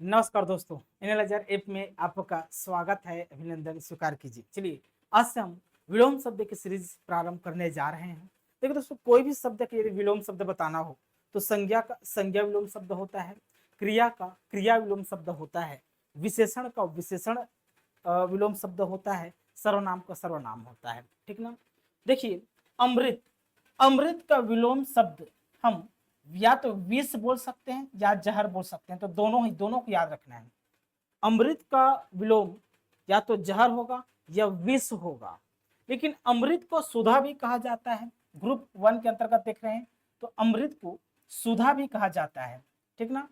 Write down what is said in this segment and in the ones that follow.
नमस्कार दोस्तों, analyser app में आपका स्वागत है। अभिनंदन स्वीकार कीजिए। चलिए, आज से हम विलोम शब्द की सीरीज प्रारंभ करने जा रहे हैं। देखिए दोस्तों, कोई भी शब्द के यदि विलोम शब्द बताना हो तो संज्ञा का संज्ञा विलोम शब्द होता है, क्रिया का क्रिया विलोम शब्द होता है, विशेषण का विशेषण विलोम शब्द होता है, सर्वनाम का सर्वनाम होता है। ठीक ना। देखिए, अमृत अमृत का विलोम शब्द हम या तो विष बोल सकते हैं या जहर बोल सकते हैं, तो दोनों को याद रखना है। अमृत का विलोम या तो जहर होगा या विष होगा, लेकिन अमृत को सुधा भी कहा जाता है। ग्रुप 1 के अंतर्गत देख रहे हैं तो अमृत को सुधा भी कहा जाता है। ठीक ना।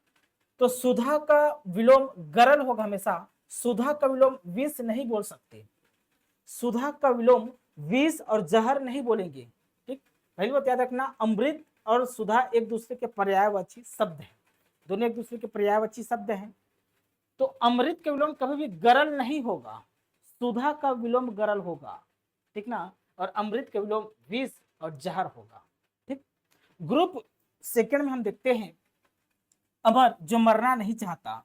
तो सुधा का विलोम गरल होगा हमेशा। सुधा का विलोम विष नहीं बोल सकते। सुधा का विलोम विष और जहर नहीं बोलेंगे। ठीक, पहली बात याद रखना, अमृत और सुधा एक दूसरे के पर्यायवाची शब्द हैं। दोनों एक दूसरे के पर्यायवाची शब्द हैं। तो अमृत का विलोम कभी भी गरल नहीं होगा, सुधा का विलोम गरल होगा। ठीक ना। और अमृत का विलोम विष और जहर होगा। ठीक। ग्रुप सेकंड में हम देखते हैं अमर, जो मरना नहीं चाहता।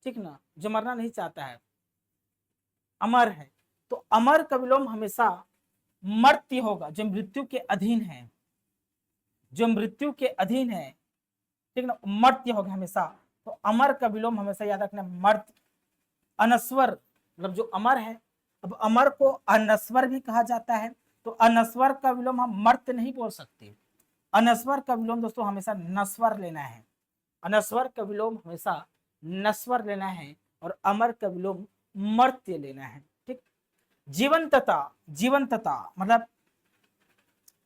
ठीक ना, जो मरना नहीं चाहता है, अमर है। तो अमर का विलोम हमेशा मर्त्य होगा, जो मृत्यु के अधीन है, जो मृत्यु के अधीन है। ठीक ना, मर्त्य होगा हमेशा। तो अमर का विलोम हमेशा याद रखना मर्त्य। अनस्वर मतलब जो अमर है, अब अमर को अनस्वर भी कहा जाता है। तो अनस्वर का विलोम हम मर्त्य नहीं बोल सकते। अनस्वर का विलोम दोस्तों हमेशा नस्वर लेना है। अनस्वर का विलोम हमेशा नस्वर लेना है और अमर का विलोम मर्त्य लेना है। ठीक। जीवंतता जीवंतता मतलब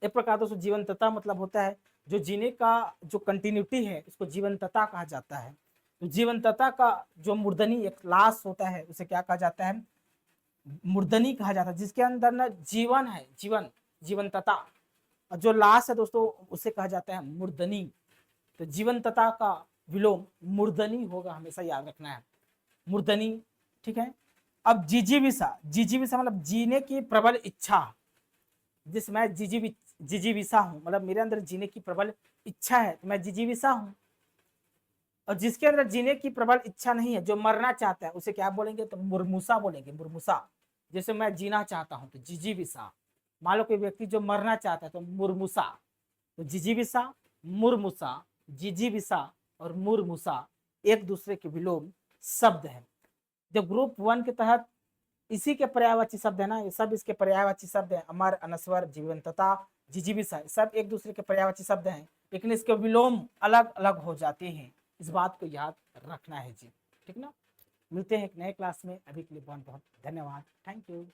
एक प्रकार दोस्तों जीवंतता मतलब होता है जो जीने का जो कंटिन्यूटी है, इसको जीवंतता कहा जाता है। तो जीवंतता का जो मूर्धनी एक लाश होता है उसे क्या कहा जाता है? मूर्धनी कहा जाता है, जिसके अंदर ना जीवन है, जीवन जीवंतता। और जो लाश है दोस्तों उसे कहा जाता है मूर्धनी। तो जीवंतता का विलोम मूर्धनी होगा, हमेशा याद रखना है, मूर्धनी। ठीक है। अब जिजीविसा, जिजीविसा मतलब जीने की प्रबल इच्छा। जिस मैं जिजीविसा हूं मतलब मेरे अंदर जीने की प्रबल इच्छा है, तो मैं जिजीविसा हूं। और जिसके अंदर जीने की प्रबल इच्छा नहीं है, जो मरना चाहता है, उसे क्या बोलेंगे? तो मुर्मुसा बोलेंगे, मुर्मुसा। जैसे मैं जीना चाहता हूं तो जिजीविसा। मान लो कोई व्यक्ति जो मरना चाहता है तो मुर्मुसा। तो जिजीविसा, मुर्मुसा, जिजीविसा और मुर्मुसा एक दूसरे के विलोम शब्द है। जब ग्रुप 1 के तहत इसी के पर्यायवाची शब्द है ना, ये सब इसके पर्यायवाची शब्द है। अमर, अनस्वर, जीवंतता, जिजीविसा सब एक दूसरे के पर्यायवाची शब्द हैं, लेकिन इसके विलोम अलग अलग हो जाते हैं। इस बात को याद रखना है जी। ठीक ना। मिलते हैं एक नए क्लास में। अभी के लिए बहुत बहुत धन्यवाद। Thank you.